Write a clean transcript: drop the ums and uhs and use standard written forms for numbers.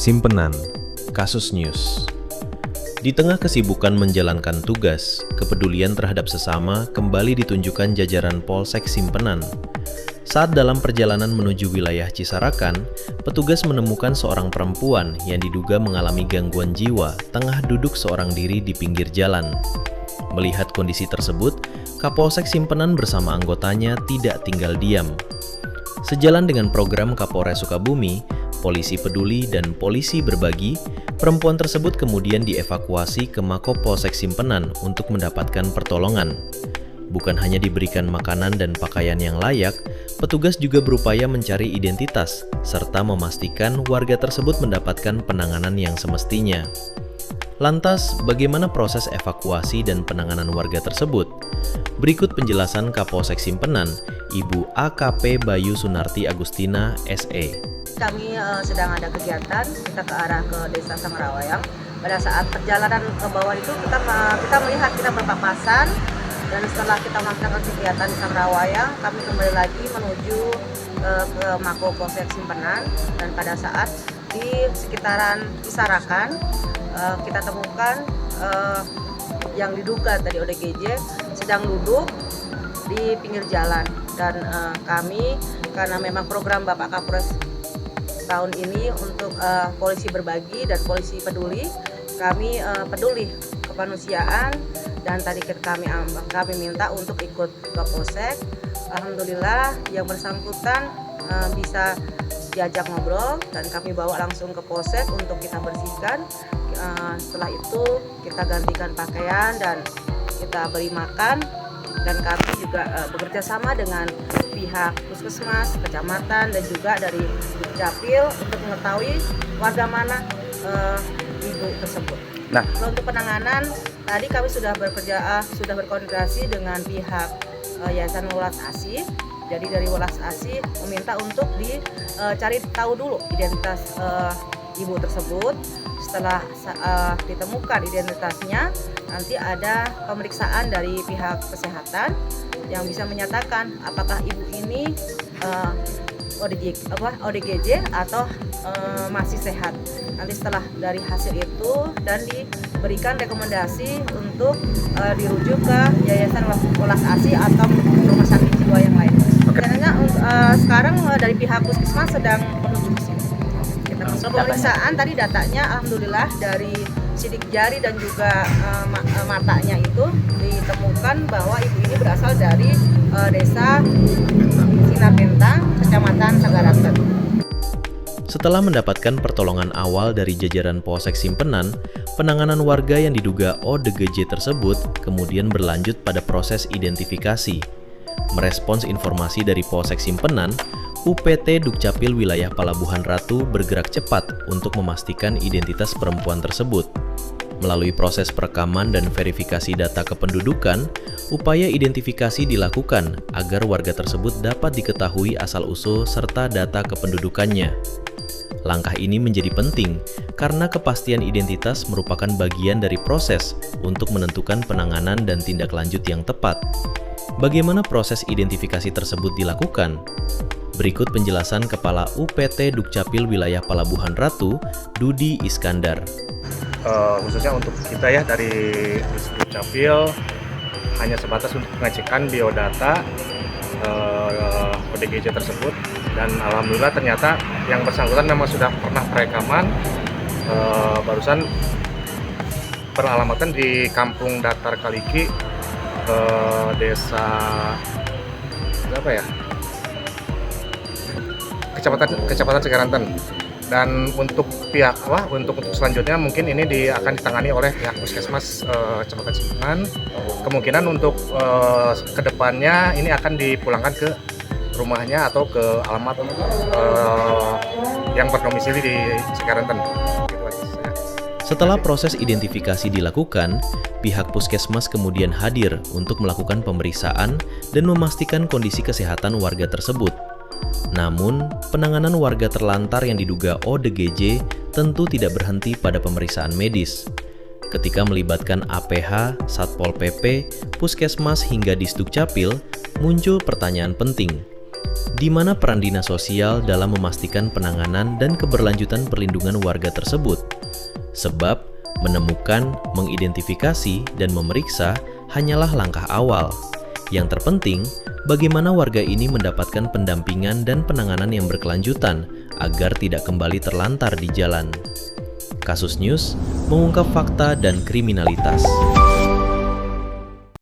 Simpenan, Kasus News. Di tengah kesibukan menjalankan tugas, kepedulian terhadap sesama kembali ditunjukkan jajaran Polsek Simpenan. Saat dalam perjalanan menuju wilayah Cisarakan, petugas menemukan seorang perempuan yang diduga mengalami gangguan jiwa tengah duduk seorang diri di pinggir jalan. Melihat kondisi tersebut, Kapolsek Simpenan bersama anggotanya tidak tinggal diam. Sejalan dengan program Kapolres Sukabumi, Polisi Peduli dan Polisi Berbagi, perempuan tersebut kemudian dievakuasi ke Mako Polsek Simpenan untuk mendapatkan pertolongan. Bukan hanya diberikan makanan dan pakaian yang layak, petugas juga berupaya mencari identitas serta memastikan warga tersebut mendapatkan penanganan yang semestinya. Lantas, bagaimana proses evakuasi dan penanganan warga tersebut? Berikut penjelasan Kapolsek Simpenan, Ibu AKP Bayu Sunarti Agustina, SE. Kami sedang ada kegiatan, kita ke arah ke Desa Sangrawayang. Pada saat perjalanan ke bawah itu kita melihat kita berpapasan, dan setelah kita melaksanakan kegiatan di Sangrawayang, kami kembali lagi menuju ke Mako Polsek Simpenan. Dan pada saat di sekitaran Cisarakan, kita temukan yang diduga tadi ODGJ sedang duduk di pinggir jalan. Dan kami, karena memang program Bapak Kapolres tahun ini untuk polisi berbagi dan polisi peduli, kami peduli kemanusiaan, dan tadi kami minta untuk ikut ke Polsek. Alhamdulillah yang bersangkutan bisa diajak ngobrol dan kami bawa langsung ke Polsek untuk kita bersihkan. Setelah itu kita gantikan pakaian dan kita beri makan, dan kami juga bekerja sama dengan pihak puskesmas, kecamatan, dan juga dari Dukcapil untuk mengetahui warga mana ibu tersebut. Nah, untuk penanganan tadi kami sudah berkoordinasi dengan pihak Yayasan Welas Asih. Jadi dari Welas Asih meminta untuk dicari tahu dulu identitas ibu tersebut. Setelah ditemukan identitasnya, nanti ada pemeriksaan dari pihak kesehatan yang bisa menyatakan apakah ibu ini ODGJ atau masih sehat. Nanti setelah dari hasil itu dan diberikan rekomendasi untuk dirujuk ke Yayasan Welas Asih atau rumah sakit jiwa yang lain. Karena sekarang dari pihak puskesmas sedang menuju ke sini. Pemeriksaan tadi datanya alhamdulillah dari sidik jari dan juga matanya itu ditemukan bahwa ibu ini berasal dari Desa Sinar Bentang, Kecamatan Sagaraten. Setelah mendapatkan pertolongan awal dari jajaran Polsek Simpenan, penanganan warga yang diduga ODGJ tersebut kemudian berlanjut pada proses identifikasi. Merespons informasi dari Polsek Simpenan, UPT Dukcapil Wilayah Palabuhan Ratu bergerak cepat untuk memastikan identitas perempuan tersebut. Melalui proses perekaman dan verifikasi data kependudukan, upaya identifikasi dilakukan agar warga tersebut dapat diketahui asal-usul serta data kependudukannya. Langkah ini menjadi penting karena kepastian identitas merupakan bagian dari proses untuk menentukan penanganan dan tindak lanjut yang tepat. Bagaimana proses identifikasi tersebut dilakukan? Berikut penjelasan Kepala UPT Dukcapil Wilayah Palabuhan Ratu, Dudi Iskandar. Khususnya untuk kita ya dari Dukcapil hanya sebatas untuk pengecekan biodata ODGJ tersebut, dan alhamdulillah ternyata yang bersangkutan memang sudah pernah perekaman, barusan beralamatkan di Kampung Datar Kaliki, Desa apa ya? Kecamatan Sagaraten. Dan untuk untuk selanjutnya mungkin ini akan ditangani oleh pihak puskesmas Kecamatan Simpenan. Kemungkinan untuk kedepannya ini akan dipulangkan ke rumahnya atau ke alamat yang berdomisili di Sagaraten. Setelah proses identifikasi dilakukan, pihak puskesmas kemudian hadir untuk melakukan pemeriksaan dan memastikan kondisi kesehatan warga tersebut. Namun, penanganan warga terlantar yang diduga ODGJ tentu tidak berhenti pada pemeriksaan medis. Ketika melibatkan APH, Satpol PP, Puskesmas hingga Disduk Capil, muncul pertanyaan penting. Di mana peran dinas sosial dalam memastikan penanganan dan keberlanjutan perlindungan warga tersebut? Sebab, menemukan, mengidentifikasi, dan memeriksa hanyalah langkah awal. Yang terpenting, bagaimana warga ini mendapatkan pendampingan dan penanganan yang berkelanjutan agar tidak kembali terlantar di jalan. Kasus News mengungkap fakta dan kriminalitas.